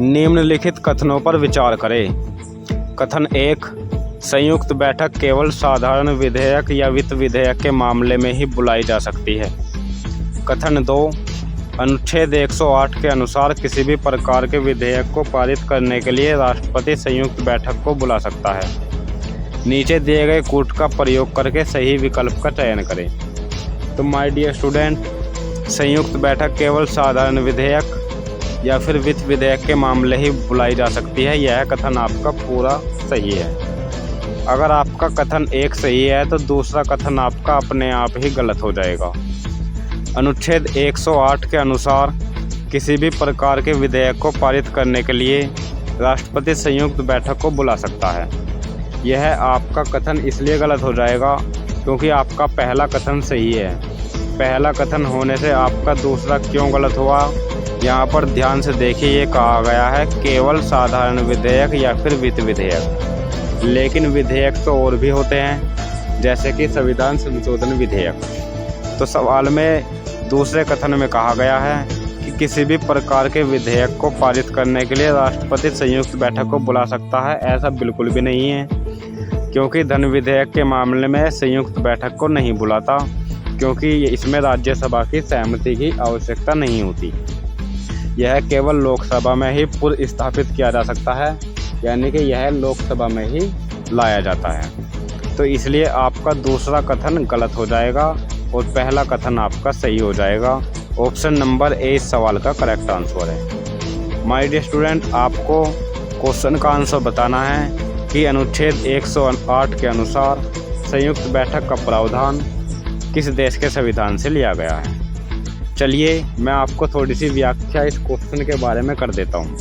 निम्नलिखित कथनों पर विचार करें। कथन 1, संयुक्त बैठक केवल साधारण विधेयक या वित्त विधेयक के मामले में ही बुलाई जा सकती है। कथन 2, अनुच्छेद 108 के अनुसार किसी भी प्रकार के विधेयक को पारित करने के लिए राष्ट्रपति संयुक्त बैठक को बुला सकता है। नीचे दिए गए कूट का प्रयोग करके सही विकल्प का चयन करें। तो माय डियर स्टूडेंट, संयुक्त बैठक केवल साधारण विधेयक या फिर वित्त विधेयक के मामले ही बुलाई जा सकती है। यह कथन आपका पूरा सही है। अगर आपका कथन 1 सही है तो दूसरा कथन आपका अपने आप ही गलत हो जाएगा। अनुच्छेद 108 के अनुसार किसी भी प्रकार के विधेयक को पारित करने के लिए राष्ट्रपति संयुक्त बैठक को बुला सकता है। यह आपका कथन इसलिए गलत हो जाएगा क्योंकि आपका पहला कथन सही है। पहला कथन होने से आपका दूसरा क्यों गलत हुआ, यहाँ पर ध्यान से देखिए। ये कहा गया है केवल साधारण विधेयक या फिर वित्त विधेयक, लेकिन विधेयक तो और भी होते हैं जैसे कि संविधान संशोधन विधेयक। तो सवाल में दूसरे कथन में कहा गया है कि किसी भी प्रकार के विधेयक को पारित करने के लिए राष्ट्रपति संयुक्त बैठक को बुला सकता है। ऐसा बिल्कुल भी नहीं है, क्योंकि धन विधेयक के मामले में संयुक्त बैठक को नहीं बुलाता, क्योंकि इसमें राज्यसभा की सहमति की आवश्यकता नहीं होती। यह केवल लोकसभा में ही पुनः स्थापित किया जा सकता है, यानी कि यह लोकसभा में ही लाया जाता है। तो इसलिए आपका दूसरा कथन गलत हो जाएगा और पहला कथन आपका सही हो जाएगा। ऑप्शन नंबर ए इस सवाल का करेक्ट आंसर है। माय डियर स्टूडेंट, आपको क्वेश्चन का आंसर बताना है कि अनुच्छेद 108 के अनुसार संयुक्त बैठक का प्रावधान किस देश के संविधान से लिया गया है। चलिए मैं आपको थोड़ी सी व्याख्या इस क्वेश्चन के बारे में कर देता हूँ।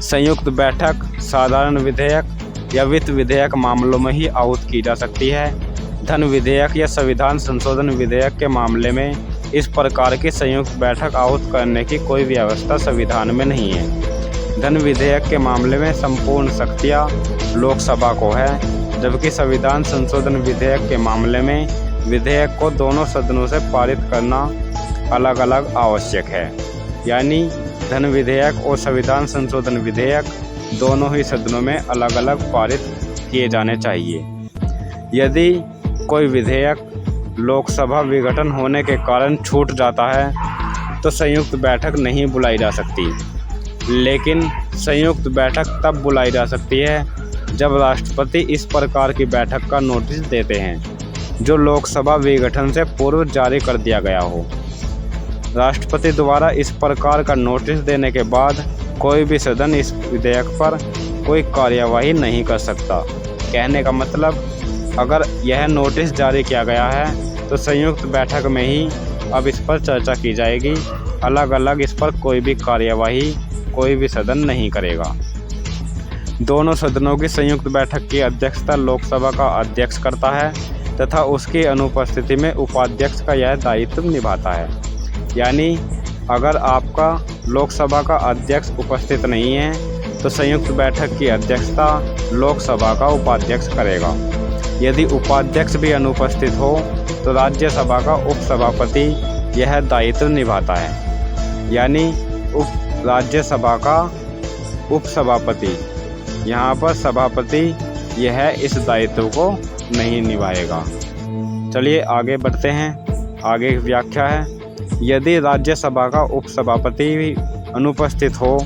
संयुक्त बैठक साधारण विधेयक या वित्त विधेयक मामलों में ही आहूत की जा सकती है। धन विधेयक या संविधान संशोधन विधेयक के मामले में इस प्रकार की संयुक्त बैठक आहूत करने की कोई व्यवस्था संविधान में नहीं है। धन विधेयक के मामले में संपूर्ण शक्तियाँ लोकसभा को है, जबकि संविधान संशोधन विधेयक के मामले में विधेयक को दोनों सदनों से पारित करना अलग अलग आवश्यक है। यानी धन विधेयक और संविधान संशोधन विधेयक दोनों ही सदनों में अलग अलग पारित किए जाने चाहिए। यदि कोई विधेयक लोकसभा विघटन होने के कारण छूट जाता है तो संयुक्त बैठक नहीं बुलाई जा सकती, लेकिन संयुक्त बैठक तब बुलाई जा सकती है जब राष्ट्रपति इस प्रकार की बैठक का नोटिस देते हैं जो लोकसभा विघटन से पूर्व जारी कर दिया गया हो। राष्ट्रपति द्वारा इस प्रकार का नोटिस देने के बाद कोई भी सदन इस विधेयक पर कोई कार्यवाही नहीं कर सकता। कहने का मतलब, अगर यह नोटिस जारी किया गया है तो संयुक्त बैठक में ही अब इस पर चर्चा की जाएगी। अलग अलग इस पर कोई भी कार्यवाही कोई भी सदन नहीं करेगा। दोनों सदनों की संयुक्त बैठक की अध्यक्षता लोकसभा का अध्यक्ष करता है तथा उसकी अनुपस्थिति में उपाध्यक्ष का यह दायित्व निभाता है। यानी अगर आपका लोकसभा का अध्यक्ष उपस्थित नहीं है तो संयुक्त बैठक की अध्यक्षता लोकसभा का उपाध्यक्ष करेगा। यदि उपाध्यक्ष भी अनुपस्थित हो तो राज्यसभा का उपसभापति यह दायित्व निभाता है। यानी राज्यसभा का उपसभापति, यहाँ पर सभापति यह इस दायित्व को नहीं निभाएगा। चलिए आगे बढ़ते हैं। आगे व्याख्या है, यदि राज्यसभा का उपसभापति भी अनुपस्थित हो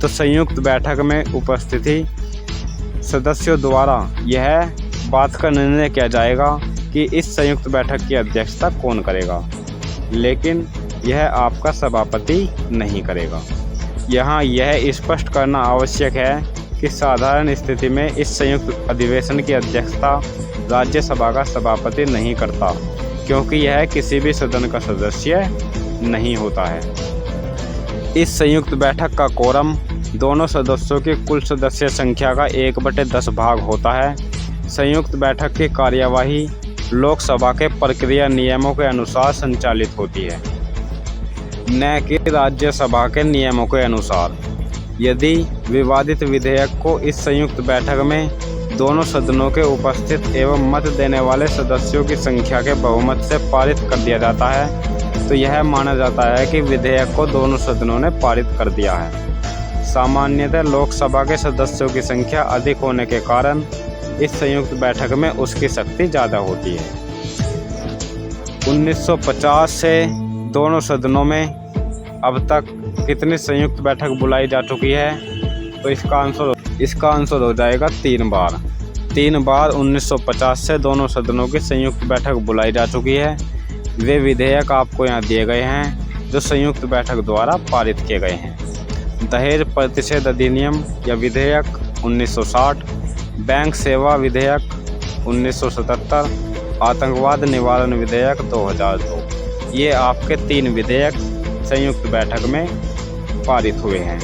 तो संयुक्त बैठक में उपस्थिति सदस्यों द्वारा यह बात का निर्णय किया जाएगा कि इस संयुक्त बैठक की अध्यक्षता कौन करेगा, लेकिन यह आपका सभापति नहीं करेगा। यहाँ यह स्पष्ट करना आवश्यक है कि साधारण स्थिति में इस संयुक्त अधिवेशन की अध्यक्षता राज्यसभा का सभापति नहीं करता, क्योंकि यह किसी भी सदन का सदस्य नहीं होता है। इस संयुक्त बैठक का कोरम दोनों सदस्यों की कुल सदस्य संख्या का 1/10 भाग होता है। संयुक्त बैठक की कार्यवाही लोकसभा के प्रक्रिया नियमों के अनुसार संचालित होती है, न कि राज्यसभा के नियमों के अनुसार। यदि विवादित विधेयक को इस संयुक्त बैठक में दोनों सदनों के उपस्थित एवं मत देने वाले सदस्यों की संख्या के बहुमत से पारित कर दिया जाता है तो यह माना जाता है कि विधेयक को दोनों सदनों ने पारित कर दिया है। सामान्यतः लोकसभा के सदस्यों की संख्या अधिक होने के कारण इस संयुक्त बैठक में उसकी शक्ति ज़्यादा होती है। 1950 से दोनों सदनों में अब तक कितनी संयुक्त बैठक बुलाई जा चुकी है? तो इसका आंसर हो जाएगा 3 बार। 3 बार 1950 से दोनों सदनों की संयुक्त बैठक बुलाई जा चुकी है। वे विधेयक आपको यहाँ दिए गए हैं जो संयुक्त बैठक द्वारा पारित किए गए हैं। दहेज प्रतिषेध अधिनियम या विधेयक 1960, बैंक सेवा विधेयक 1977, आतंकवाद निवारण विधेयक 2002। ये आपके 3 विधेयक संयुक्त बैठक में पारित हुए हैं।